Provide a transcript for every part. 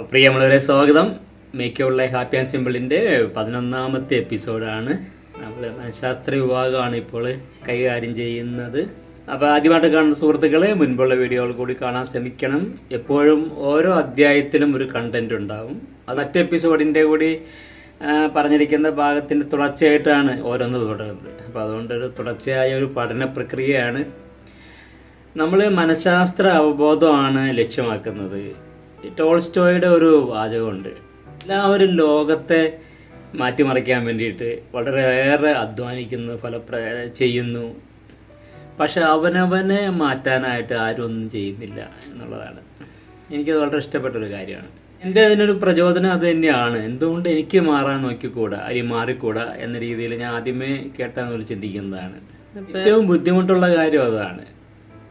പ്രിയമുള്ളവരെ സ്വാഗതം. Make your life happy and സിമ്പിളിൻ്റെ 11ാമത്തെ എപ്പിസോഡാണ്. നമ്മൾ മനഃശാസ്ത്ര വിഭാഗമാണ് ഇപ്പോൾ കൈകാര്യം ചെയ്യുന്നത്. അപ്പോൾ ആദ്യമായിട്ട് കാണുന്ന സുഹൃത്തുക്കളെ മുൻപുള്ള വീഡിയോകൾ കൂടി കാണാൻ ശ്രമിക്കണം. എപ്പോഴും ഓരോ അധ്യായത്തിലും ഒരു കണ്ടന്റ് ഉണ്ടാവും. അത് മറ്റേ എപ്പിസോഡിൻ്റെ കൂടി പറഞ്ഞിരിക്കുന്ന ഭാഗത്തിൻ്റെ തുടർച്ചയായിട്ടാണ് ഓരോന്ന് തുടരുന്നത്. അപ്പോൾ അതുകൊണ്ടൊരു തുടർച്ചയായ ഒരു പഠന പ്രക്രിയയാണ്. നമ്മൾ മനഃശാസ്ത്ര അവബോധമാണ് ലക്ഷ്യമാക്കുന്നത്. ടോൾസ്റ്റോയുടെ ഒരു വാചകമുണ്ട്, എല്ലാവരും ലോകത്തെ മാറ്റിമറിക്കാൻ വേണ്ടിയിട്ട് വളരെയേറെ അധ്വാനിക്കുന്നു, ചെയ്യുന്നു, പക്ഷെ അവനവനെ മാറ്റാനായിട്ട് ആരും ഒന്നും ചെയ്യുന്നില്ല എന്നുള്ളതാണ്. എനിക്കത് വളരെ ഇഷ്ടപ്പെട്ടൊരു കാര്യമാണ്. എൻ്റെ അതിനൊരു പ്രചോദനം അത് തന്നെയാണ്. എന്തുകൊണ്ട് എനിക്ക് മാറാൻ നോക്കിക്കൂടാ, അല്ലെങ്കിൽ മാറിക്കൂടാ എന്ന രീതിയിൽ ഞാൻ ആദ്യമേ കേട്ടാന്ന് ചിന്തിക്കുന്നതാണ്. ഏറ്റവും ബുദ്ധിമുട്ടുള്ള കാര്യം അതാണ്.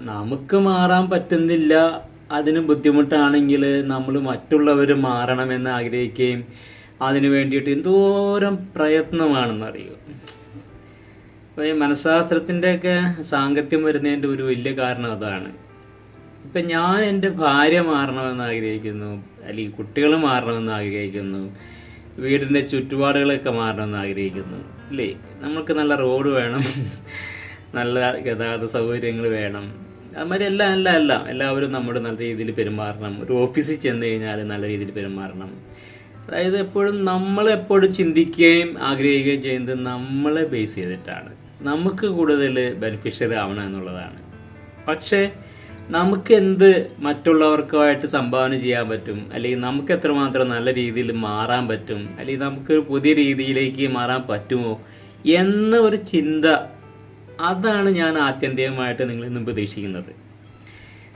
നമുക്ക് മാറാൻ പറ്റുന്നില്ല, അതിന് ബുദ്ധിമുട്ടാണെങ്കിൽ നമ്മൾ മറ്റുള്ളവർ മാറണമെന്ന് ആഗ്രഹിക്കുകയും അതിനു വേണ്ടിയിട്ട് എന്തോരം പ്രയത്നമാണെന്നറിയോ. അപ്പോൾ ഈ മനഃശാസ്ത്രത്തിൻ്റെയൊക്കെ സാങ്കത്യം വരുന്നതിൻ്റെ ഒരു വലിയ കാരണം അതാണ്. ഇപ്പം ഞാൻ എൻ്റെ ഭാര്യ മാറണമെന്ന് ആഗ്രഹിക്കുന്നു, അല്ലെങ്കിൽ കുട്ടികൾ മാറണമെന്ന് ആഗ്രഹിക്കുന്നു, വീടിൻ്റെ ചുറ്റുപാടുകളൊക്കെ മാറണമെന്ന് ആഗ്രഹിക്കുന്നു, അല്ലേ? നമുക്ക് നല്ല റോഡ് വേണം, നല്ല ഗതാഗത സൗകര്യങ്ങൾ വേണം, അതുമാതിരി എല്ലാവരും നമ്മുടെ നല്ല രീതിയിൽ പെരുമാറണം. ഒരു ഓഫീസിൽ ചെന്ന് കഴിഞ്ഞാൽ നല്ല രീതിയിൽ പെരുമാറണം. അതായത് നമ്മളെപ്പോഴും ചിന്തിക്കുകയും ആഗ്രഹിക്കുകയും ചെയ്യുന്നത് നമ്മളെ ബേസ് ചെയ്തിട്ടാണ്. നമുക്ക് കൂടുതൽ ബെനിഫിഷ്യറി ആവണം എന്നുള്ളതാണ്. പക്ഷേ നമുക്ക് എന്ത് മറ്റുള്ളവർക്കുമായിട്ട് സംഭാവന ചെയ്യാൻ പറ്റും, അല്ലെങ്കിൽ നമുക്ക് എത്രമാത്രം നല്ല രീതിയിൽ മാറാൻ പറ്റും, അല്ലെങ്കിൽ നമുക്കൊരു പുതിയ രീതിയിലേക്ക് മാറാൻ പറ്റുമോ എന്ന ഒരു ചിന്ത, അതാണ് ഞാൻ ആത്യന്തികമായിട്ട് നിങ്ങളിൽ നിന്ന് പ്രതീക്ഷിക്കുന്നത്.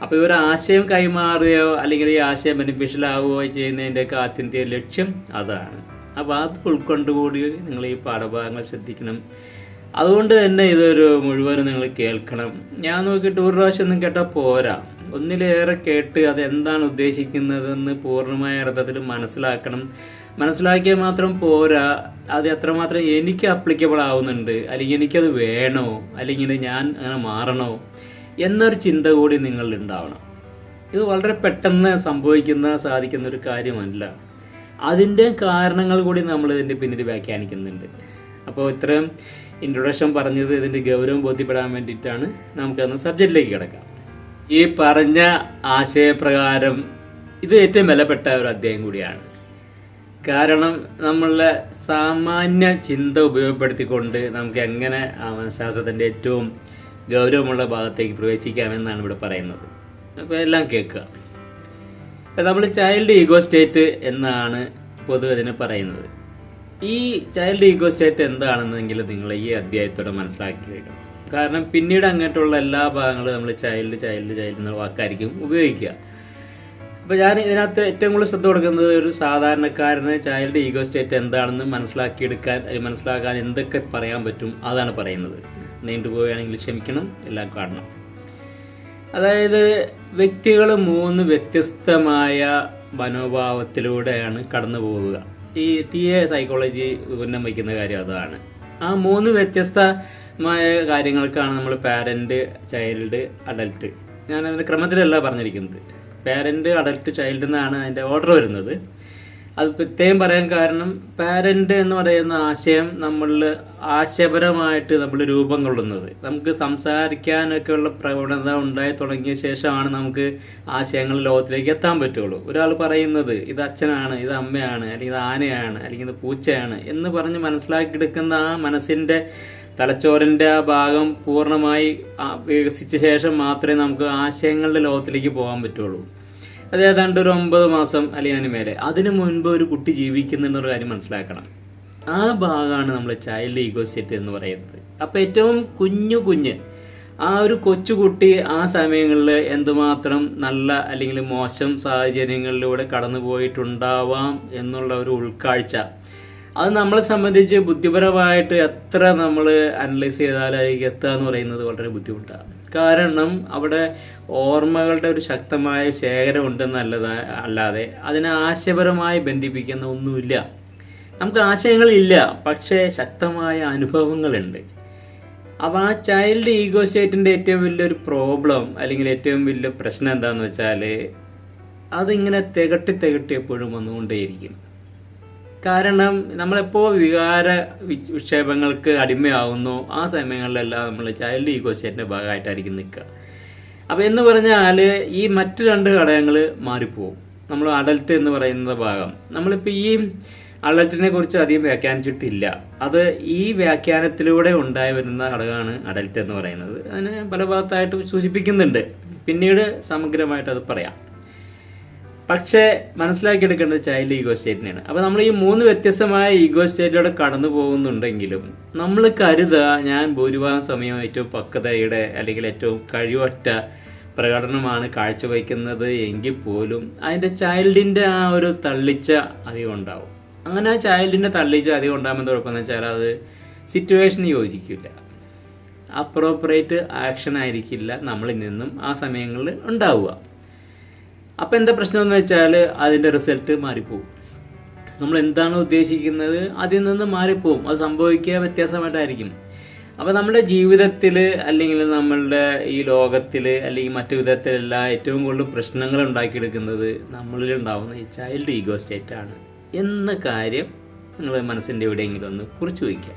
അപ്പോൾ ഈ ഒരു ആശയം കൈമാറുകയോ അല്ലെങ്കിൽ ഈ ആശയം ബെനിഫിഷ്യൽ ആവുകയോ ചെയ്യുന്നതിൻ്റെയൊക്കെ ആത്യന്തിക ലക്ഷ്യം അതാണ്. അപ്പോൾ അത് ഉൾക്കൊണ്ടുകൂടി നിങ്ങൾ ഈ പാഠഭാഗങ്ങൾ ശ്രദ്ധിക്കണം. അതുകൊണ്ട് തന്നെ ഇതൊരു മുഴുവനും നിങ്ങൾ കേൾക്കണം. ഞാൻ നോക്കിയിട്ട് ഒരു പ്രാവശ്യമൊന്നും കേട്ടാൽ പോരാ, ഒന്നിലേറെ കേട്ട് അതെന്താണ് ഉദ്ദേശിക്കുന്നതെന്ന് പൂർണ്ണമായ അർത്ഥത്തിൽ മനസ്സിലാക്കിയാൽ മാത്രം പോരാ, അത് എത്രമാത്രം എനിക്ക് അപ്ലിക്കബിൾ ആവുന്നുണ്ട്, അല്ലെങ്കിൽ എനിക്കത് വേണോ, അല്ലെങ്കിൽ ഞാൻ അങ്ങനെ മാറണോ എന്നൊരു ചിന്ത കൂടി നിങ്ങളിൽ ഉണ്ടാവണം. ഇത് വളരെ പെട്ടെന്ന് സാധിക്കുന്ന ഒരു കാര്യമല്ല. അതിൻ്റെ കാരണങ്ങൾ കൂടി നമ്മൾ ഇതിൻ്റെ പിന്നിൽ വ്യാഖ്യാനിക്കുന്നുണ്ട്. അപ്പോൾ ഇത്രയും ഇൻട്രൊഡക്ഷൻ പറഞ്ഞത് ഇതിൻ്റെ ഗൗരവം ബോധ്യപ്പെടാൻ വേണ്ടിയിട്ടാണ്. നമുക്കന്ന് സബ്ജക്റ്റിലേക്ക് കിടക്കാം. ഈ പറഞ്ഞ ആശയപ്രകാരം ഇത് ഏറ്റവും വിലപ്പെട്ട ഒരു അധ്യായം കൂടിയാണ്. കാരണം നമ്മളുടെ സാമാന്യ ചിന്ത ഉപയോഗപ്പെടുത്തിക്കൊണ്ട് നമുക്ക് എങ്ങനെ ആ മനഃശാസ്ത്രത്തിൻ്റെ ഏറ്റവും ഗൗരവമുള്ള ഭാഗത്തേക്ക് പ്രവേശിക്കാമെന്നാണ് ഇവിടെ പറയുന്നത്. അപ്പോൾ എല്ലാം കേൾക്കുക. നമ്മൾ ചൈൽഡ് ഈഗോ സ്റ്റേറ്റ് എന്നാണ് പൊതുവെ ഇതിന് പറയുന്നത്. ഈ ചൈൽഡ് ഈഗോ സ്റ്റേറ്റ് എന്താണെന്നെങ്കിലും നിങ്ങൾ ഈ അധ്യായത്തോടെ മനസ്സിലാക്കി വയ്ക്കണം. കാരണം പിന്നീട് അങ്ങോട്ടുള്ള എല്ലാ ഭാഗങ്ങളും നമ്മൾ ചൈൽഡ് എന്ന വാക്കായിരിക്കും ഉപയോഗിക്കുക. അപ്പോൾ ഞാൻ ഇതിനകത്ത് ഏറ്റവും കൂടുതൽ ശ്രദ്ധ കൊടുക്കുന്നത് ഒരു സാധാരണക്കാരന് ചൈൽഡ് ഈഗോ സ്റ്റേറ്റ് എന്താണെന്ന് മനസ്സിലാക്കാൻ എന്തൊക്കെ പറയാൻ പറ്റും അതാണ് പറയുന്നത്. നീണ്ടുപോവുകയാണെങ്കിൽ ക്ഷമിക്കണം, എല്ലാം കാണണം. അതായത് വ്യക്തികൾ 3 വ്യത്യസ്തമായ മനോഭാവത്തിലൂടെയാണ് കടന്നു പോവുക. ഈ TA സൈക്കോളജി ഉന്നം വയ്ക്കുന്ന കാര്യം അതാണ്. ആ 3 വ്യത്യസ്തമായ കാര്യങ്ങൾക്കാണ് നമ്മൾ പാരന്റ്, ചൈൽഡ്, അഡൽട്ട്. ഞാൻ അതിൻ്റെ ക്രമത്തിലല്ല പറഞ്ഞിരിക്കുന്നത്. പാരന്റ്, അഡൽട്ട്, ചൈൽഡ് എന്നാണ് അതിൻ്റെ ഓർഡർ വരുന്നത്. അത് പ്രത്യേകം പറയാൻ കാരണം, പാരന്റ് എന്ന് പറയുന്ന ആശയം ആശയപരമായിട്ട് നമ്മൾ രൂപം കൊള്ളുന്നത്, നമുക്ക് സംസാരിക്കാനൊക്കെയുള്ള പ്രവണത ഉണ്ടായി തുടങ്ങിയ ശേഷമാണ് നമുക്ക് ആശയങ്ങൾ ലോകത്തിലേക്ക് എത്താൻ പറ്റുള്ളൂ. ഒരാൾ പറയുന്നത് ഇത് അച്ഛനാണ്, ഇത് അമ്മയാണ്, അല്ലെങ്കിൽ ഇത് ആനയാണ്, അല്ലെങ്കിൽ ഇത് പൂച്ചയാണ് എന്ന് പറഞ്ഞ് മനസ്സിലാക്കിയെടുക്കുന്ന ആ മനസ്സിൻ്റെ തലച്ചോറിൻ്റെ ആ ഭാഗം പൂർണ്ണമായി വികസിച്ച ശേഷം മാത്രമേ നമുക്ക് ആശയങ്ങളുടെ ലോകത്തിലേക്ക് പോകാൻ പറ്റുള്ളൂ. അത് ഏതാണ്ട് ഒരു 9 മാസം അല്ലെങ്കിൽ അതിന് മേലെ. അതിനു മുൻപ് ഒരു കുട്ടി ജീവിക്കുന്നുള്ളൊരു കാര്യം മനസ്സിലാക്കണം. ആ ഭാഗമാണ് നമ്മൾ ചൈൽഡ് ഈഗോ സ്റ്റേറ്റ് എന്ന് പറയുന്നത്. അപ്പോൾ ഏറ്റവും കുഞ്ഞ് ആ ഒരു കൊച്ചുകുട്ടി ആ സമയങ്ങളിൽ എന്തുമാത്രം നല്ല അല്ലെങ്കിൽ മോശം സാഹചര്യങ്ങളിലൂടെ കടന്നു പോയിട്ടുണ്ടാവാം എന്നുള്ള ഒരു ഉൾക്കാഴ്ച, അത് നമ്മളെ സംബന്ധിച്ച് ബുദ്ധിപരമായിട്ട് എത്ര നമ്മൾ അനലൈസ് ചെയ്താലും അതിലേക്ക് എത്തുക എന്ന് പറയുന്നത് വളരെ ബുദ്ധിമുട്ടാണ്. കാരണം അവിടെ ഓർമ്മകളുടെ ഒരു ശക്തമായ ശേഖരം അല്ലാതെ അതിനെ ആശയപരമായി ബന്ധിപ്പിക്കുന്ന ഒന്നുമില്ല. നമുക്ക് ആശയങ്ങളില്ല, പക്ഷേ ശക്തമായ അനുഭവങ്ങളുണ്ട്. അപ്പോൾ ആ ചൈൽഡ് ഈഗോ സ്റ്റേറ്റിൻ്റെ ഏറ്റവും വലിയൊരു പ്രോബ്ലം അല്ലെങ്കിൽ ഏറ്റവും വലിയ പ്രശ്നം എന്താണെന്ന് വെച്ചാൽ, അതിങ്ങനെ തികട്ടി എപ്പോഴും വന്നുകൊണ്ടേയിരിക്കും. കാരണം നമ്മളെപ്പോൾ വിക്ഷേപങ്ങൾക്ക് അടിമയാവുന്നു ആ സമയങ്ങളിലെല്ലാം നമ്മൾ ചൈൽഡ് ഈഗോ സ്റ്റേറ്റിൻ്റെ ഭാഗമായിട്ടായിരിക്കും നിൽക്കുക. അപ്പോൾ എന്ന് പറഞ്ഞാൽ ഈ മറ്റ് രണ്ട് ഘടകങ്ങൾ മാറിപ്പോവും. നമ്മൾ അഡൽട്ട് എന്ന് പറയുന്ന ഭാഗം നമ്മളിപ്പോൾ ഈ അഡൽട്ടിനെ കുറിച്ച് അധികം വ്യാഖ്യാനിച്ചിട്ടില്ല. അത് ഈ വ്യാഖ്യാനത്തിലൂടെ ഉണ്ടായി വരുന്ന ഘടകമാണ് അഡൽട്ട് എന്ന് പറയുന്നത്. അതിനെ പല ഭാഗത്തായിട്ട് സൂചിപ്പിക്കുന്നുണ്ട്, പിന്നീട് സമഗ്രമായിട്ട് അത് പറയാം. പക്ഷേ മനസ്സിലാക്കിയെടുക്കേണ്ടത് ചൈൽഡ് ഈഗോ സ്റ്റേറ്റിനെയാണ്. അപ്പോൾ നമ്മൾ ഈ 3 വ്യത്യസ്തമായ ഈഗോ സ്റ്റേറ്റിലൂടെ കടന്നു പോകുന്നുണ്ടെങ്കിലും നമ്മൾ കരുതുക ഞാൻ ഭൂരിഭാഗം സമയം ഏറ്റവും പക്വതയുടെ അല്ലെങ്കിൽ ഏറ്റവും കഴിവറ്റ പ്രകടനമാണ് കാഴ്ചവെക്കുന്നത് എങ്കിൽ പോലും അതിൻ്റെ ചൈൽഡിൻ്റെ ആ ഒരു തള്ളിച്ച അധികം ഉണ്ടാവും. അങ്ങനെ ആ ചൈൽഡിൻ്റെ തള്ളിച്ച അധികം ഉണ്ടാകുമ്പോൾ കുഴപ്പമെന്ന് വെച്ചാൽ അത് സിറ്റുവേഷന് യോജിക്കില്ല, അപ്രോപ്രിയേറ്റ് ആക്ഷൻ ആയിരിക്കില്ല നമ്മളിൽ നിന്നും ആ സമയങ്ങളിൽ ഉണ്ടാവുക. അപ്പോൾ എന്താ പ്രശ്നമെന്ന് വെച്ചാൽ അതിൻ്റെ റിസൾട്ട് മാറിപ്പോവും. നമ്മൾ എന്താണ് ഉദ്ദേശിക്കുന്നത് അതിൽ നിന്ന് മാറിപ്പോവും. അത് സംഭവിക്കുക വ്യത്യാസമായിട്ടായിരിക്കും. അപ്പോൾ നമ്മുടെ ജീവിതത്തിൽ അല്ലെങ്കിൽ നമ്മളുടെ ഈ ലോകത്തിൽ അല്ലെങ്കിൽ മറ്റു വിധത്തിലെല്ലാം ഏറ്റവും കൂടുതൽ പ്രശ്നങ്ങൾ ഉണ്ടാക്കിയെടുക്കുന്നത് നമ്മളിൽ ഉണ്ടാകുന്ന ഈ ചൈൽഡ് ഈഗോ സ്റ്റേറ്റാണ് എന്ന കാര്യം നിങ്ങൾ മനസ്സിൻ്റെ എവിടെയെങ്കിലും ഒന്ന് കുറിച്ച് വയ്ക്കുക.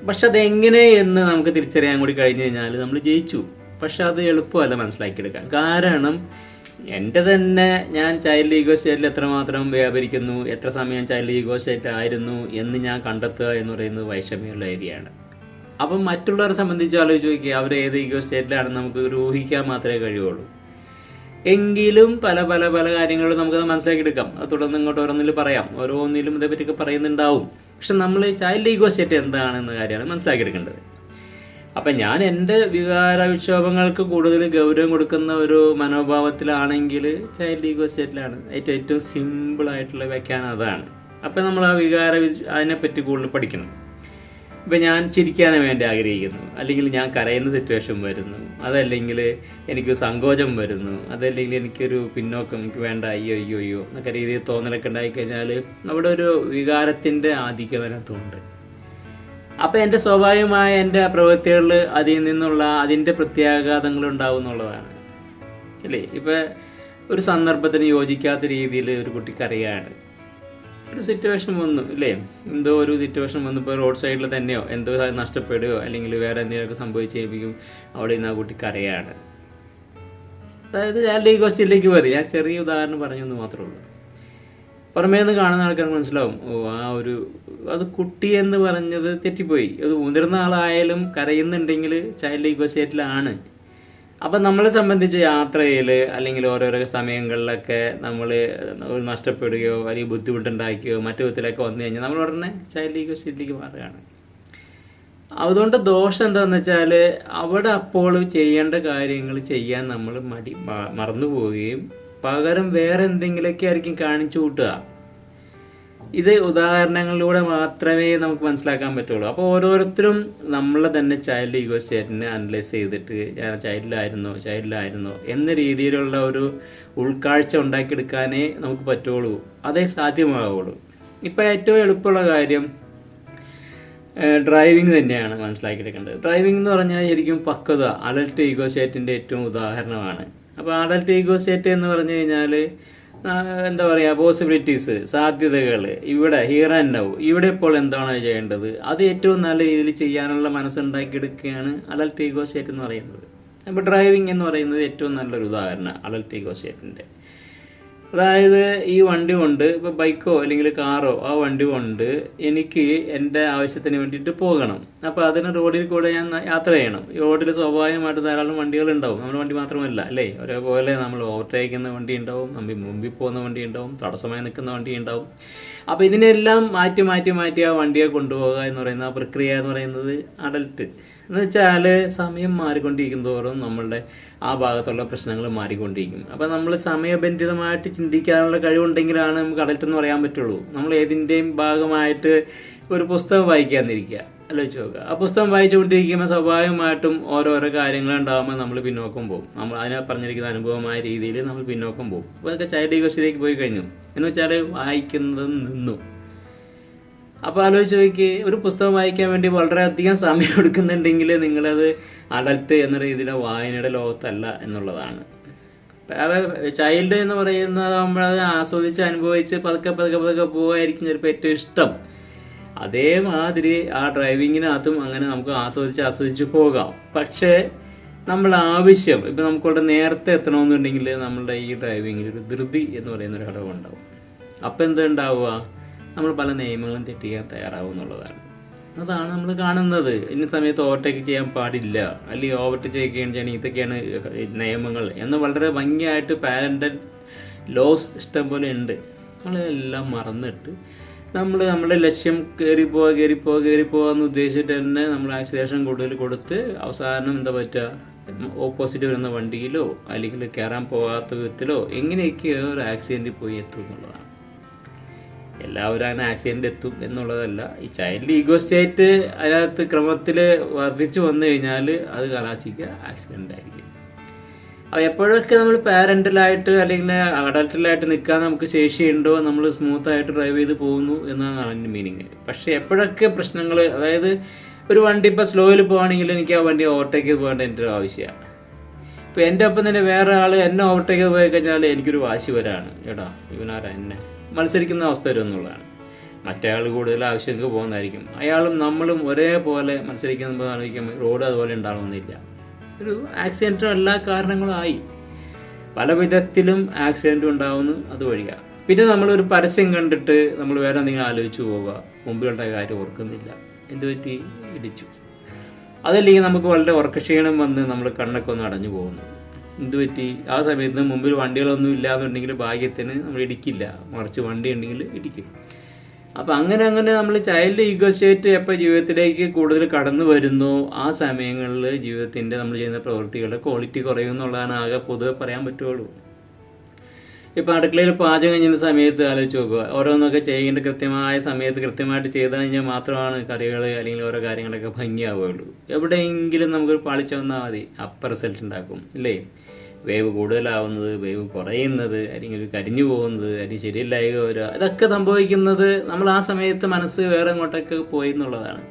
പക്ഷെ അതെങ്ങനെ എന്ന് നമുക്ക് തിരിച്ചറിയാൻ കൂടി കഴിഞ്ഞ് കഴിഞ്ഞാൽ നമ്മൾ ജയിച്ചു. പക്ഷെ അത് എളുപ്പമല്ല മനസ്സിലാക്കിയെടുക്കാൻ. കാരണം എൻ്റെ തന്നെ ഞാൻ ചൈൽഡ് ഈഗോ സ്റ്റേറ്റിൽ എത്രമാത്രം വ്യാപരിക്കുന്നു, എത്ര സമയം ചൈൽഡ് ഈഗോ സ്റ്റേറ്റ് ആയിരുന്നു എന്ന് ഞാൻ കണ്ടെത്തുക എന്ന് പറയുന്നത് വൈഷമ്യമുള്ള ഏരിയയാണ്. അപ്പം മറ്റുള്ളവരെ സംബന്ധിച്ച് ആലോചിച്ച് നോക്കിയാൽ അവർ ഏത് ഈഗോ സ്റ്റേറ്റിലാണെന്ന് നമുക്ക് ഊഹിക്കാൻ മാത്രമേ കഴിയുള്ളൂ. എങ്കിലും പല പല പല കാര്യങ്ങളും നമുക്കത് മനസ്സിലാക്കിയെടുക്കാം. അത് തുടർന്ന് ഇങ്ങോട്ട് ഓരോന്നിൽ പറയാം, ഓരോന്നിലും ഇതേപറ്റിയൊക്കെ പറയുന്നുണ്ടാവും. പക്ഷെ നമ്മൾ ചൈൽഡ് ഈഗോ സ്റ്റേറ്റ് എന്താണെന്ന കാര്യമാണ് മനസ്സിലാക്കിയെടുക്കേണ്ടത്. അപ്പം ഞാൻ എൻ്റെ വിക്ഷോഭങ്ങൾക്ക് കൂടുതൽ ഗൗരവം കൊടുക്കുന്ന ഒരു മനോഭാവത്തിലാണെങ്കിൽ ചൈൽഡ് ഈഗോ സ്റ്റേറ്റിലാണ്. ഏറ്റവും സിമ്പിളായിട്ടുള്ള വ്യാഖ്യാനം അതാണ്. അപ്പം നമ്മൾ ആ അതിനെപ്പറ്റി കൂടുതൽ പഠിക്കണം. ഇപ്പം ഞാൻ ചിരിക്കാനും വേണ്ടി ആഗ്രഹിക്കുന്നു, അല്ലെങ്കിൽ ഞാൻ കരയുന്ന സിറ്റുവേഷൻ വരുന്നു, അതല്ലെങ്കിൽ എനിക്ക് സങ്കോചം വരുന്നു, അതല്ലെങ്കിൽ എനിക്കൊരു പിന്നോക്കം, എനിക്ക് വേണ്ട അയ്യോ എന്നൊക്കെ രീതിയിൽ തോന്നലൊക്കെ ഉണ്ടായിക്കഴിഞ്ഞാൽ അവിടെ ഒരു വികാരത്തിൻ്റെ ആധിക്യം അതിനകത്തുണ്ട്. അപ്പോൾ എൻ്റെ സ്വാഭാവികമായ എൻ്റെ പ്രവൃത്തികളിൽ അതിൽ നിന്നുള്ള അതിൻ്റെ പ്രത്യാഘാതങ്ങൾ ഉണ്ടാവും എന്നുള്ളതാണ് അല്ലേ. ഇപ്പോൾ ഒരു സന്ദർഭത്തിന് യോജിക്കാത്ത രീതിയിൽ ഒരു കുട്ടിക്ക് അറിയാണ്, ഒരു സിറ്റുവേഷൻ വന്നു അല്ലേ, എന്തോ ഒരു സിറ്റുവേഷൻ വന്നു, ഇപ്പോൾ റോഡ് സൈഡിൽ തന്നെയോ എന്തോ നഷ്ടപ്പെടുകയോ അല്ലെങ്കിൽ വേറെ എന്തെങ്കിലുമൊക്കെ സംഭവിച്ച് കഴിയുമ്പോൾ അവിടെ നിന്ന് ആ കുട്ടിക്ക് അറിയാണ്. അതായത് ചൈൽഡ് ഈഗോ സ്റ്റേറ്റിലേക്ക് വരും. ഞാൻ ചെറിയ ഉദാഹരണം പറഞ്ഞെന്ന് മാത്രമേ ഉള്ളൂ. പുറമേ നിന്ന് കാണുന്ന ആൾക്കാർക്ക് മനസ്സിലാവും, അത് കുട്ടി എന്ന് പറഞ്ഞത് തെറ്റിപ്പോയി. അത് മുതിർന്ന ആളായാലും കരയുന്നുണ്ടെങ്കിൽ ചൈൽഡ് ഈഗോ സ്റ്റേറ്റിലാണ്. അപ്പം നമ്മളെ സംബന്ധിച്ച് യാത്രയിൽ അല്ലെങ്കിൽ ഓരോരോ സമയങ്ങളിലൊക്കെ നമ്മൾ നഷ്ടപ്പെടുകയോ അല്ലെങ്കിൽ ബുദ്ധിമുട്ടുണ്ടാക്കുകയോ മറ്റു വിധത്തിലൊക്കെ വന്നു കഴിഞ്ഞാൽ നമ്മൾ ഉടനെ ചൈൽഡ് ഈഗോ സ്റ്റേറ്റിലേക്ക് മാറുകയാണ്. അതുകൊണ്ട് ദോഷം എന്താണെന്ന് വെച്ചാൽ അവിടെ അപ്പോൾ ചെയ്യേണ്ട കാര്യങ്ങൾ ചെയ്യാൻ നമ്മൾ മറന്നു പോവുകയും പകരം വേറെ എന്തെങ്കിലുമൊക്കെ ആയിരിക്കും കാണിച്ചു കൂട്ടുക. ഇത് ഉദാഹരണങ്ങളിലൂടെ മാത്രമേ നമുക്ക് മനസ്സിലാക്കാൻ പറ്റുള്ളൂ. അപ്പോൾ ഓരോരുത്തരും നമ്മളെ തന്നെ ചൈൽഡ് ഈഗോ സ്റ്റേറ്റിനെ അനലൈസ് ചെയ്തിട്ട് ഞാൻ ചൈൽഡിലായിരുന്നോ എന്ന രീതിയിലുള്ള ഒരു ഉൾക്കാഴ്ച ഉണ്ടാക്കിയെടുക്കാനേ നമുക്ക് പറ്റുള്ളൂ, അതേ സാധ്യമാവുള്ളൂ. ഇപ്പോൾ ഏറ്റവും എളുപ്പമുള്ള കാര്യം ഡ്രൈവിംഗ് തന്നെയാണ് മനസ്സിലാക്കിയെടുക്കേണ്ടത്. ഡ്രൈവിംഗ് എന്ന് പറഞ്ഞാൽ ശരിക്കും പക്വത അഡൽട്ട് ഈഗോ സ്റ്റേറ്റിൻ്റെ ഏറ്റവും ഉദാഹരണമാണ്. അപ്പോൾ അഡൽട്ട് ഈഗോ സ്റ്റേറ്റ് എന്ന് പറഞ്ഞു കഴിഞ്ഞാൽ എന്താ പറയുക, പോസിബിലിറ്റീസ്, സാധ്യതകൾ, ഇവിടെ ഹിയർ ആൻഡ് നൗ, ഇവിടെ ഇപ്പോൾ എന്താണോ ചെയ്യേണ്ടത് അത് ഏറ്റവും നല്ല രീതിയിൽ ചെയ്യാനുള്ള മനസ്സുണ്ടാക്കിയെടുക്കുകയാണ് അഡൽട്ട് ഈഗോ സ്റ്റേറ്റ് എന്ന് പറയുന്നത്. അപ്പോൾ ഡ്രൈവിംഗ് എന്ന് പറയുന്നത് ഏറ്റവും നല്ലൊരു ഉദാഹരണം അഡൽട്ട് ഈഗോ സ്റ്റേറ്റിൻ്റെ. അതായത് ഈ വണ്ടി കൊണ്ട്, ഇപ്പോൾ ബൈക്കോ അല്ലെങ്കിൽ കാറോ ആ വണ്ടി കൊണ്ട് എനിക്ക് എൻ്റെ ആവശ്യത്തിന് വേണ്ടിയിട്ട് പോകണം. അപ്പോൾ അതിന് റോഡിൽ കൂടെ ഞാൻ യാത്ര ചെയ്യണം. ഈ റോഡിൽ സ്വാഭാവികമായിട്ട് ധാരാളം വണ്ടികളുണ്ടാവും, നമ്മുടെ വണ്ടി മാത്രമല്ല അല്ലേ. ഒരേപോലെ നമ്മൾ ഓവർടേക്കുന്ന വണ്ടി ഉണ്ടാവും, നമ്മൾ മുമ്പിൽ പോകുന്ന വണ്ടി ഉണ്ടാവും, തടസ്സമായി നിൽക്കുന്ന വണ്ടി ഉണ്ടാവും. അപ്പോൾ ഇതിനെല്ലാം മാറ്റി ആ വണ്ടിയെ കൊണ്ടുപോകുക എന്ന് പറയുന്ന ആ പ്രക്രിയ എന്ന് പറയുന്നത് അഡൽട്ട് എന്ന് വെച്ചാൽ സമയം മാറിക്കൊണ്ടിരിക്കും തോറും നമ്മളുടെ ആ ഭാഗത്തുള്ള പ്രശ്നങ്ങൾ മാറിക്കൊണ്ടിരിക്കും. അപ്പോൾ നമ്മൾ സമയബന്ധിതമായിട്ട് ചിന്തിക്കാനുള്ള കഴിവുണ്ടെങ്കിലാണ് നമുക്ക് അഡൽട്ട് എന്ന് പറയാൻ പറ്റുള്ളൂ. നമ്മൾ ഏതിൻ്റെയും ഭാഗമായിട്ട് ഒരു പുസ്തകം വായിക്കാന്നിരിക്കുക, ആലോചിച്ച് നോക്കുക. ആ പുസ്തകം വായിച്ചുകൊണ്ടിരിക്കുമ്പോൾ സ്വാഭാവികമായിട്ടും ഓരോരോ കാര്യങ്ങൾ ഉണ്ടാകുമ്പോൾ നമ്മൾ പിന്നോക്കം പോകും. നമ്മൾ അതിനെ പറഞ്ഞിരിക്കുന്ന അനുഭവമായ രീതിയിൽ നമ്മൾ പിന്നോക്കം പോകും. അപ്പോൾ അതൊക്കെ ചൈൽഡ് ഈഗോ സ്റ്റേറ്റിലേക്ക് പോയി കഴിഞ്ഞു എന്ന് വെച്ചാൽ വായിക്കുന്നത് നിന്നു. അപ്പോൾ ആലോചിച്ച് നോക്കി, ഒരു പുസ്തകം വായിക്കാൻ വേണ്ടി വളരെയധികം സമയം എടുക്കുന്നുണ്ടെങ്കിൽ നിങ്ങളത് അഡൽട്ട് എന്ന രീതിയിലെ വായനയുടെ ലോകത്തല്ല എന്നുള്ളതാണ്. ചൈൽഡ് എന്ന് പറയുന്നത് നമ്മളത് ആസ്വദിച്ച് അനുഭവിച്ച് പതുക്കെ പതുക്കെ പതുക്കെ പോകായിരിക്കും ചിലപ്പോൾ ഏറ്റവും ഇഷ്ടം. അതേമാതിരി ആ ഡ്രൈവിങ്ങിനകത്തും അങ്ങനെ നമുക്ക് ആസ്വദിച്ച് പോകാം. പക്ഷേ നമ്മൾ ആവശ്യം ഇപ്പം നമുക്കിവിടെ നേരത്തെ എത്തണമെന്നുണ്ടെങ്കിൽ നമ്മളുടെ ഈ ഡ്രൈവിങ്ങിൽ ഒരു ധൃതി എന്ന് പറയുന്ന ഒരു ഘടകമുണ്ടാവും. അപ്പം എന്തുണ്ടാവുക, നമ്മൾ പല നിയമങ്ങളും തെറ്റിക്കാൻ തയ്യാറാവും എന്നുള്ളതാണ്. അതാണ് നമ്മൾ കാണുന്നത്. ഇന്ന സമയത്ത് ഓവർടേക്ക് ചെയ്യാൻ പാടില്ല, അല്ലെങ്കിൽ ഓവർടേക്ക് ചെയ്യണം, ഇതൊക്കെയാണ് നിയമങ്ങൾ എന്ന് വളരെ ഭംഗിയായിട്ട് പാരൻ്റൽ ലോസ് ഇഷ്ടം പോലെ ഉണ്ട്. നമ്മളെല്ലാം മറന്നിട്ട് നമ്മുടെ ലക്ഷ്യം കയറിപ്പോകാന്ന് ഉദ്ദേശിച്ചിട്ട് തന്നെ നമ്മൾ ആക്സിലേഷൻ കൂടുതൽ കൊടുത്ത് അവസാനം എന്താ പറ്റുക, ഓപ്പോസിറ്റ് വരുന്ന വണ്ടിയിലോ അല്ലെങ്കിൽ കയറാൻ പോകാത്ത വിധത്തിലോ എങ്ങനെയൊക്കെയോ ഒരു ആക്സിഡൻറ്റിൽ പോയി എത്തും എന്നുള്ളതാണ്. എല്ലാവരും അങ്ങനെ ആക്സിഡൻ്റ് എത്തും എന്നുള്ളതല്ല. ഈ ചൈൽഡ് ഈഗോ സ്റ്റേറ്റ് അതിനകത്ത് ക്രമത്തിൽ വർദ്ധിച്ചു വന്നു കഴിഞ്ഞാൽ അത് കലാശിക്കുക ആക്സിഡൻ്റ് ആയിരിക്കും. അപ്പോൾ എപ്പോഴൊക്കെ നമ്മൾ പാരൻ്റലായിട്ട് അല്ലെങ്കിൽ അഡൽട്ടലായിട്ട് നിൽക്കാൻ നമുക്ക് ശേഷിയുണ്ടോ, നമ്മൾ സ്മൂത്തായിട്ട് ഡ്രൈവ് ചെയ്ത് പോകുന്നു എന്നാണ് അതിൻ്റെ മീനിങ്. പക്ഷേ എപ്പോഴൊക്കെ പ്രശ്നങ്ങൾ, അതായത് ഒരു വണ്ടി ഇപ്പോൾ സ്ലോയിൽ പോകുകയാണെങ്കിൽ എനിക്ക് ആ വണ്ടി ഓവർടേക്ക് ചെയ്ത് പോകേണ്ട എൻ്റെ ഒരു ആവശ്യമാണ്. ഇപ്പോൾ എൻ്റെ ഒപ്പം തന്നെ വേറെ ആൾ എന്നെ ഓവർടേക്ക് ചെയ്ത് പോയി കഴിഞ്ഞാൽ എനിക്കൊരു വാശി വരാണ്, എടാ ഇവനാരാ എന്നെ മത്സരിക്കുന്ന അവസ്ഥ വരും എന്നുള്ളതാണ്. മറ്റേ ആൾ കൂടുതൽ ആവശ്യമൊക്കെ പോകുന്നതായിരിക്കും. അയാളും നമ്മളും ഒരേപോലെ മത്സരിക്കുന്ന ആലോചിക്കുമ്പോൾ റോഡ് അതുപോലെ ഉണ്ടാവണമെന്നില്ല. ഒരു ആക്സിഡൻറ്റും എല്ലാ കാരണങ്ങളായി പല വിധത്തിലും ആക്സിഡൻറ്റും ഉണ്ടാവുന്നു അതുവഴിയാണ്. പിന്നെ നമ്മളൊരു പരസ്യം കണ്ടിട്ട് നമ്മൾ വേറെ എന്തെങ്കിലും ആലോചിച്ച് പോവുക, മുമ്പിലുണ്ടായ കാര്യം ഓർക്കുന്നില്ല, എന്തുപറ്റി ഇടിച്ചു. അതല്ലെങ്കിൽ നമുക്ക് വളരെ ഉറക്കക്ഷീണം വന്ന് നമ്മൾ കണ്ണൊക്കെ ഒന്ന് അടഞ്ഞു പോകുന്നു, എന്തുപറ്റി ആ സമയത്ത് മുമ്പിൽ വണ്ടികളൊന്നും ഇല്ലാന്നുണ്ടെങ്കിൽ ഭാഗ്യത്തിന് നമ്മൾ ഇടിക്കില്ല, മറിച്ച് വണ്ടി ഉണ്ടെങ്കിൽ ഇടിക്കും. അപ്പം അങ്ങനെ നമ്മൾ ചൈൽഡ് ഈഗോ സ്റ്റേറ്റ് എപ്പോൾ ജീവിതത്തിലേക്ക് കൂടുതൽ കടന്നു വരുന്നു ആ സമയങ്ങളിൽ ജീവിതത്തിൻ്റെ നമ്മൾ ചെയ്യുന്ന പ്രവൃത്തികളുടെ ക്വാളിറ്റി കുറയും എന്നുള്ളതാണ് ആകെ പൊതുവെ പറയാൻ പറ്റുള്ളൂ. ഇപ്പം അടുക്കളയിൽ പാചകം ചെയ്യുന്ന സമയത്ത് ആലോചിച്ച് നോക്കുക, ഓരോന്നൊക്കെ ചെയ്യേണ്ട കൃത്യമായ സമയത്ത് കൃത്യമായിട്ട് ചെയ്ത് കഴിഞ്ഞാൽ മാത്രമാണ് കറികൾ അല്ലെങ്കിൽ ഓരോ കാര്യങ്ങളൊക്കെ ഭംഗിയാവുകയുള്ളൂ. എവിടെയെങ്കിലും നമുക്കൊരു പാളിച്ച വന്നാൽ മതി, അപ്പം റിസൾട്ട് ഉണ്ടാക്കും അല്ലേ. വേവ് കൂടുതലാവുന്നത്, വേവ് കുറയുന്നത്, അല്ലെങ്കിൽ കരിഞ്ഞു പോകുന്നത്, അല്ലെങ്കിൽ ശരിയല്ലായ്ക വരിക, ഇതൊക്കെ സംഭവിക്കുന്നത് നമ്മൾ ആ സമയത്ത് മനസ്സ് വേറെ അങ്ങോട്ടൊക്കെ പോയി എന്നുള്ളതാണ്.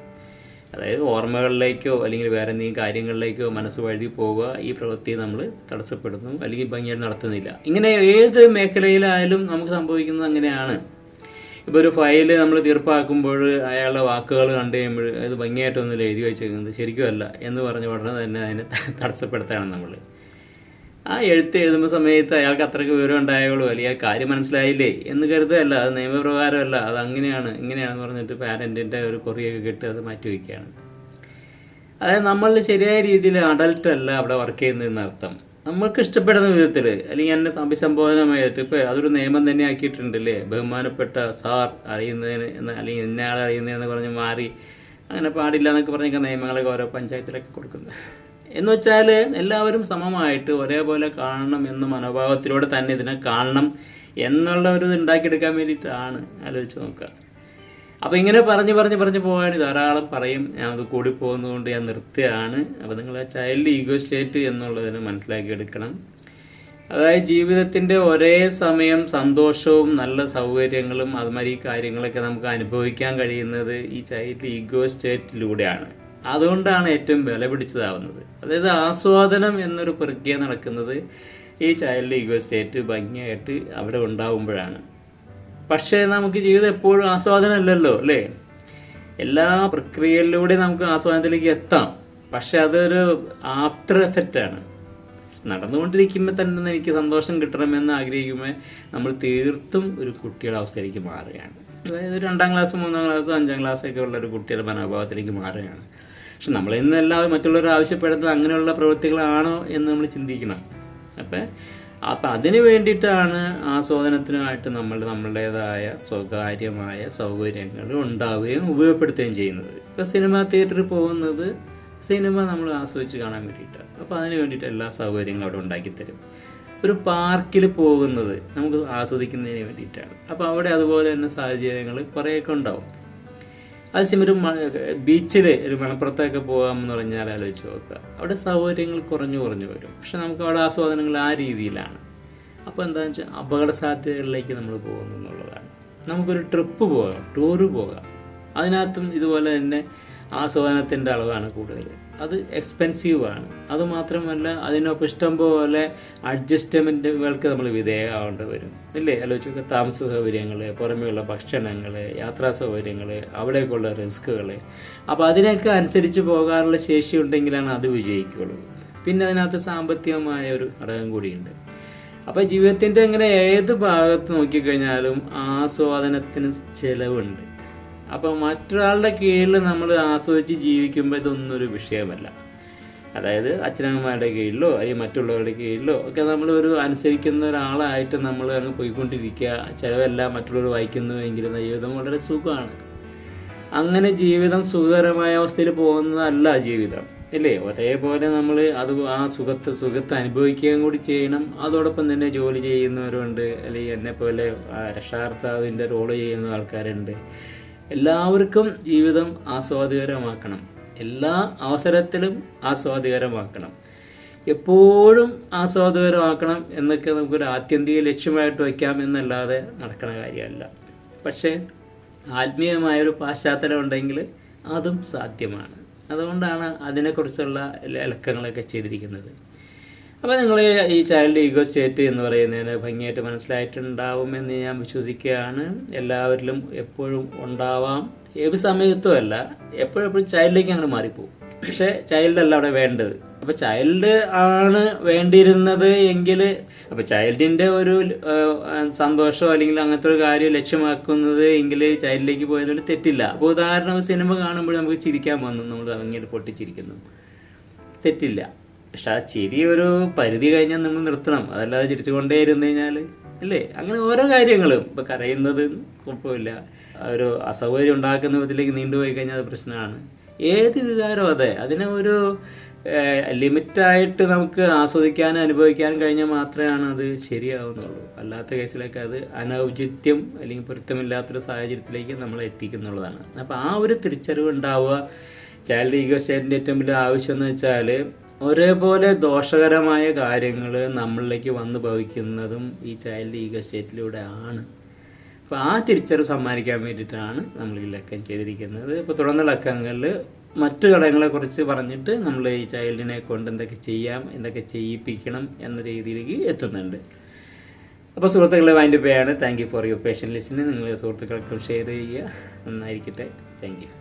അതായത് ഓർമ്മകളിലേക്കോ അല്ലെങ്കിൽ വേറെ എന്തെങ്കിലും കാര്യങ്ങളിലേക്കോ മനസ്സ് വഴുതി പോവുക, ഈ പ്രവൃത്തി നമ്മൾ തടസ്സപ്പെടുന്നു അല്ലെങ്കിൽ ഭംഗിയായിട്ട് നടത്തുന്നില്ല. ഇങ്ങനെ ഏത് മേഖലയിലായാലും നമുക്ക് സംഭവിക്കുന്നത് അങ്ങനെയാണ്. ഇപ്പോൾ ഒരു ഫയൽ നമ്മൾ തീർപ്പാക്കുമ്പോൾ അയാളുടെ വാക്കുകൾ കണ്ടു കഴിയുമ്പോൾ അത് ഭംഗിയായിട്ടൊന്നുമില്ല എഴുതി വെച്ചേക്കുന്നത്, ശരിക്കും അല്ല എന്ന് പറഞ്ഞ ഉടനെ തന്നെ അതിനെ തടസ്സപ്പെടുത്തുകയാണ് നമ്മൾ. ആ എഴുതുമ്പോൾ സമയത്ത് അയാൾക്ക് അത്രയ്ക്ക് വിവരം ഉണ്ടായുള്ളൂ, അല്ലെങ്കിൽ ആ കാര്യം മനസ്സിലായില്ലേ എന്ന് കരുതുകയല്ല, അത് നിയമപ്രകാരമല്ല, അത് ഇങ്ങനെയാണെന്ന് പറഞ്ഞിട്ട് പാരൻറ്റിൻ്റെ ഒരു കൊറിയൊക്കെ കിട്ടി അത് മാറ്റി വയ്ക്കുകയാണ്. അതായത് നമ്മൾ ശരിയായ രീതിയിൽ അഡൽട്ട് അല്ല അവിടെ വർക്ക് ചെയ്യുന്നതെന്ന് അർത്ഥം. നമ്മൾക്ക് ഇഷ്ടപ്പെടുന്ന വിധത്തിൽ അല്ലെങ്കിൽ എന്നെ അഭിസംബോധനമായിട്ട് ഇപ്പോൾ അതൊരു നിയമം തന്നെ ആക്കിയിട്ടുണ്ടല്ലേ, ബഹുമാനപ്പെട്ട സാർ അറിയുന്നതിന് അല്ലെങ്കിൽ ഇന്നയാൾ അറിയുന്നതെന്ന് പറഞ്ഞ് മാറി അങ്ങനെ പാടില്ല എന്നൊക്കെ പറഞ്ഞൊക്കെ നിയമങ്ങളൊക്കെ ഓരോ പഞ്ചായത്തിലൊക്കെ കൊടുക്കുന്നത്. എന്ന് വെച്ചാൽ എല്ലാവരും സമമായിട്ട് ഒരേപോലെ കാണണം എന്ന മനോഭാവത്തിലൂടെ തന്നെ ഇതിനെ കാണണം എന്നുള്ള ഒരു ഇത് ഉണ്ടാക്കിയെടുക്കാൻ വേണ്ടിയിട്ടാണ്. ആലോചിച്ച് നോക്കുക. അപ്പോൾ ഇങ്ങനെ പറഞ്ഞ് പോകാൻ ധാരാളം പറയും. ഞാൻ അത് കൂടി പോകുന്നതുകൊണ്ട് ഞാൻ നിർത്തുകയാണ്. അപ്പോൾ നിങ്ങൾ ചൈൽഡ് ഈഗോ സ്റ്റേറ്റ് എന്നുള്ളതിനെ മനസ്സിലാക്കിയെടുക്കണം. അതായത് ജീവിതത്തിൻ്റെ ഒരേ സമയം സന്തോഷവും നല്ല സൗകര്യങ്ങളും അതുമാതിരി കാര്യങ്ങളൊക്കെ നമുക്ക് അനുഭവിക്കാൻ കഴിയുന്നത് ഈ ചൈൽഡ് ഈഗോ സ്റ്റേറ്റിലൂടെയാണ്. അതുകൊണ്ടാണ് ഏറ്റവും വില പിടിച്ചതാവുന്നത്. അതായത് ആസ്വാദനം എന്നൊരു പ്രക്രിയ നടക്കുന്നത് ഈ ചൈൽഡ് ഈഗോ സ്റ്റേറ്റ് ഭംഗിയായിട്ട് അവിടെ ഉണ്ടാവുമ്പോഴാണ്. പക്ഷേ നമുക്ക് ജീവിതം എപ്പോഴും ആസ്വാദനമല്ലല്ലോ അല്ലേ. എല്ലാ പ്രക്രിയയിലൂടെ നമുക്ക് ആസ്വാദനത്തിലേക്ക് എത്താം. പക്ഷെ അതൊരു ആഫ്റ്റർ എഫക്റ്റാണ്. നടന്നുകൊണ്ടിരിക്കുമ്പോൾ തന്നെ എനിക്ക് സന്തോഷം കിട്ടണമെന്ന് ആഗ്രഹിക്കുമ്പോൾ നമ്മൾ തീർത്തും ഒരു കുട്ടിയുടെ അവസ്ഥയിലേക്ക് മാറുകയാണ്. അതായത് 2ാം ക്ലാസ് 3ാം ക്ലാസ് 5ാം ക്ലാസ്സൊക്കെ ഉള്ള ഒരു കുട്ടിയുടെ മനോഭാവത്തിലേക്ക് മാറുകയാണ്. പക്ഷെ നമ്മൾ ഇന്നെല്ലാം മറ്റുള്ളവർ ആവശ്യപ്പെടുന്നത് അങ്ങനെയുള്ള പ്രവൃത്തികളാണോ എന്ന് നമ്മൾ ചിന്തിക്കണം. അപ്പം അതിന് വേണ്ടിയിട്ടാണ് ആസ്വാദനത്തിനുമായിട്ട് നമ്മൾ നമ്മളുടേതായ സ്വകാര്യമായ സൗകര്യങ്ങൾ ഉണ്ടാവുകയും ഉപയോഗപ്പെടുത്തുകയും ചെയ്യുന്നത്. ഇപ്പോൾ സിനിമ തിയേറ്ററിൽ പോകുന്നത് സിനിമ നമ്മൾ ആസ്വദിച്ച് കാണാൻ വേണ്ടിയിട്ടാണ്. അപ്പോൾ അതിന് വേണ്ടിയിട്ട് എല്ലാ സൗകര്യങ്ങളും അവിടെ ഉണ്ടാക്കിത്തരും. ഒരു പാർക്കിൽ പോകുന്നത് നമുക്ക് ആസ്വദിക്കുന്നതിന് വേണ്ടിയിട്ടാണ്. അപ്പോൾ അവിടെ അതുപോലെ തന്നെ സാഹചര്യങ്ങൾ കുറേയൊക്കെ ഉണ്ടാവും. അതേസമയം ഒരു ബീച്ചിൽ ഒരു മലപ്പുറത്തൊക്കെ പോകാമെന്ന് പറഞ്ഞാൽ ആലോചിച്ച് നോക്കുക, അവിടെ സൗകര്യങ്ങൾ കുറഞ്ഞു വരും. പക്ഷെ നമുക്ക് അവിടെ ആസ്വാദനങ്ങൾ ആ രീതിയിലാണ്. അപ്പോൾ എന്താണെന്ന് വെച്ചാൽ അപകട സാധ്യതകളിലേക്ക് നമ്മൾ പോകുന്നു എന്നുള്ളതാണ്. നമുക്കൊരു ട്രിപ്പ് പോകാം, ടൂറ് പോകാം. അതിനകത്തും ഇതുപോലെ തന്നെ ആസ്വാദനത്തിൻ്റെ അളവാണ് കൂടുതൽ. അത് എക്സ്പെൻസീവാണ്. അതുമാത്രമല്ല അതിനൊപ്പം ഇഷ്ടം പോലെ അഡ്ജസ്റ്റ്മെൻറ്റുകൾക്ക് നമ്മൾ വിധേയമാവേണ്ടി വരും, ഇല്ലേ? ആലോചിക്കുക, താമസ സൗകര്യങ്ങൾ, പുറമെയുള്ള ഭക്ഷണങ്ങൾ, യാത്രാ സൗകര്യങ്ങൾ, അവിടേക്കുള്ള റിസ്കുകൾ. അപ്പോൾ അതിനൊക്കെ അനുസരിച്ച് പോകാനുള്ള ശേഷി ഉണ്ടെങ്കിലാണ് അത് വിജയിക്കുകയുള്ളൂ. പിന്നെ അതിനകത്ത് സാമ്പത്തികമായ ഒരു ഘടകം കൂടിയുണ്ട്. അപ്പോൾ ജീവിതത്തിൻ്റെ ഇങ്ങനെ ഏത് ഭാഗത്ത് നോക്കിക്കഴിഞ്ഞാലും ആസ്വാദനത്തിന് ചിലവുണ്ട്. അപ്പോൾ മറ്റൊരാളുടെ കീഴിൽ നമ്മൾ ആസ്വദിച്ച് ജീവിക്കുമ്പോൾ ഇതൊന്നും ഒരു വിഷയമല്ല. അതായത് അച്ഛനമ്മമാരുടെ കീഴിലോ അല്ലെങ്കിൽ മറ്റുള്ളവരുടെ കീഴിലോ ഒക്കെ നമ്മൾ ഒരു അനുസരിക്കുന്ന ഒരാളായിട്ട് നമ്മൾ അങ്ങ് പോയിക്കൊണ്ടിരിക്കുക, ചിലവെല്ലാം മറ്റുള്ളവർ വായിക്കുന്നുവെങ്കിലും ജീവിതം വളരെ സുഖമാണ്. അങ്ങനെ ജീവിതം സുഖകരമായ അവസ്ഥയിൽ പോകുന്നതല്ല ജീവിതം, ഇല്ലേ? ഒരേപോലെ നമ്മൾ അത് ആ സുഖത്തെ അനുഭവിക്കുകയും കൂടി ചെയ്യണം. അതോടൊപ്പം തന്നെ ജോലി ചെയ്യുന്നവരുണ്ട്, അല്ലെങ്കിൽ എന്നെപ്പോലെ രക്ഷാകർത്താവിൻ്റെ റോള് ചെയ്യുന്ന ആൾക്കാരുണ്ട്. എല്ലാവർക്കും ജീവിതം ആസ്വാദികരമാക്കണം, എല്ലാ അവസരത്തിലും ആസ്വാദികരമാക്കണം, എപ്പോഴും ആസ്വാദികരമാക്കണം എന്നൊക്കെ നമുക്കൊരു ആത്യന്തിക ലക്ഷ്യമായിട്ട് വയ്ക്കാം എന്നല്ലാതെ നടക്കുന്ന കാര്യമല്ല. പക്ഷേ ആത്മീയമായൊരു പാശ്ചാത്തലം ഉണ്ടെങ്കിൽ അതും സാധ്യമാണ്. അതുകൊണ്ടാണ് അതിനെക്കുറിച്ചുള്ള ഇലക്കങ്ങളൊക്കെ ചെയ്തിരിക്കുന്നത്. അപ്പോൾ നിങ്ങൾ ഈ ചൈൽഡ് ഈഗോ സ്റ്റേറ്റ് എന്ന് പറയുന്നതിന് ഭംഗിയായിട്ട് മനസ്സിലായിട്ടുണ്ടാവുമെന്ന് ഞാൻ വിശ്വസിക്കുകയാണ്. എല്ലാവരിലും എപ്പോഴും ഉണ്ടാവാം, ഏത് സമയത്തും അല്ല, എപ്പോഴെപ്പോഴും ചൈൽഡിലേക്ക് അങ്ങനെ മാറിപ്പോവും. പക്ഷേ ചൈൽഡല്ല അവിടെ വേണ്ടത്. അപ്പോൾ ചൈൽഡ് ആണ് വേണ്ടിയിരുന്നത് എങ്കിൽ, അപ്പോൾ ചൈൽഡിൻ്റെ ഒരു സന്തോഷമോ അല്ലെങ്കിൽ അങ്ങനത്തെ ഒരു കാര്യം ലക്ഷ്യമാക്കുന്നത് എങ്കിൽ ചൈൽഡിലേക്ക് പോയതുകൊണ്ട് തെറ്റില്ല. അപ്പോൾ ഉദാഹരണം, സിനിമ കാണുമ്പോൾ നമുക്ക് ചിരിക്കാൻ വന്നു, നമ്മൾ അങ്ങോട്ട് പൊട്ടിച്ചിരിക്കുന്നു, തെറ്റില്ല. പക്ഷെ ആ ചിരി ഒരു പരിധി കഴിഞ്ഞാൽ നമ്മൾ നിർത്തണം. അതല്ലാതെ ചിരിച്ചുകൊണ്ടേ ഇരുന്ന് കഴിഞ്ഞാൽ, അല്ലേ? അങ്ങനെ ഓരോ കാര്യങ്ങളും, ഇപ്പോൾ കരയുന്നത് കുഴപ്പമില്ല, ഒരു അസൗകര്യം ഉണ്ടാക്കുന്ന വിധത്തിലേക്ക് നീണ്ടുപോയി കഴിഞ്ഞാൽ അത് പ്രശ്നമാണ്. ഏത് വികാരം അതെ, അതിനെ ഒരു ലിമിറ്റായിട്ട് നമുക്ക് ആസ്വദിക്കാനും അനുഭവിക്കാനും കഴിഞ്ഞാൽ മാത്രമാണ് അത് ശരിയാവുന്നുള്ളൂ. അല്ലാത്ത കേസിലൊക്കെ അത് അനൗചിത്യം അല്ലെങ്കിൽ പൊരുത്തമില്ലാത്തൊരു സാഹചര്യത്തിലേക്ക് നമ്മളെ എത്തിക്കുന്നുള്ളതാണ്. അപ്പോൾ ആ ഒരു തിരിച്ചറിവ് ഉണ്ടാവുക ചൈൽഡ് ഈഗോ സ്റ്റേറ്റിൻ്റെ ഏറ്റവും വലിയ ആവശ്യം എന്ന് വെച്ചാൽ, ഒരേപോലെ ദോഷകരമായ കാര്യങ്ങൾ നമ്മളിലേക്ക് വന്നു ഭവിക്കുന്നതും ഈ ചൈൽഡ് ഈഗോ സ്റ്റേറ്റിലൂടെ ആണ്. അപ്പോൾ ആ തിരിച്ചറിവ് സമ്മാനിക്കാൻ വേണ്ടിയിട്ടാണ് നമ്മൾ ഈ ലക്കം ചെയ്തിരിക്കുന്നത്. ഇപ്പോൾ തുടർന്ന ലക്കങ്ങളിൽ മറ്റു ഘടകങ്ങളെക്കുറിച്ച് പറഞ്ഞിട്ട് നമ്മൾ ഈ ചൈൽഡിനെ കൊണ്ട് എന്തൊക്കെ ചെയ്യാം, എന്തൊക്കെ ചെയ്യിപ്പിക്കണം എന്ന രീതിയിലേക്ക് എത്തുന്നുണ്ട്. അപ്പോൾ സുഹൃത്തുക്കളെ വൈൻഡപ്പ് ചെയ്യാണ്. Thank you for your patient listening. നിങ്ങൾ സുഹൃത്തുക്കൾക്കും ഷെയർ ചെയ്യുക. നന്നായിരിക്കട്ടെ. Thank U.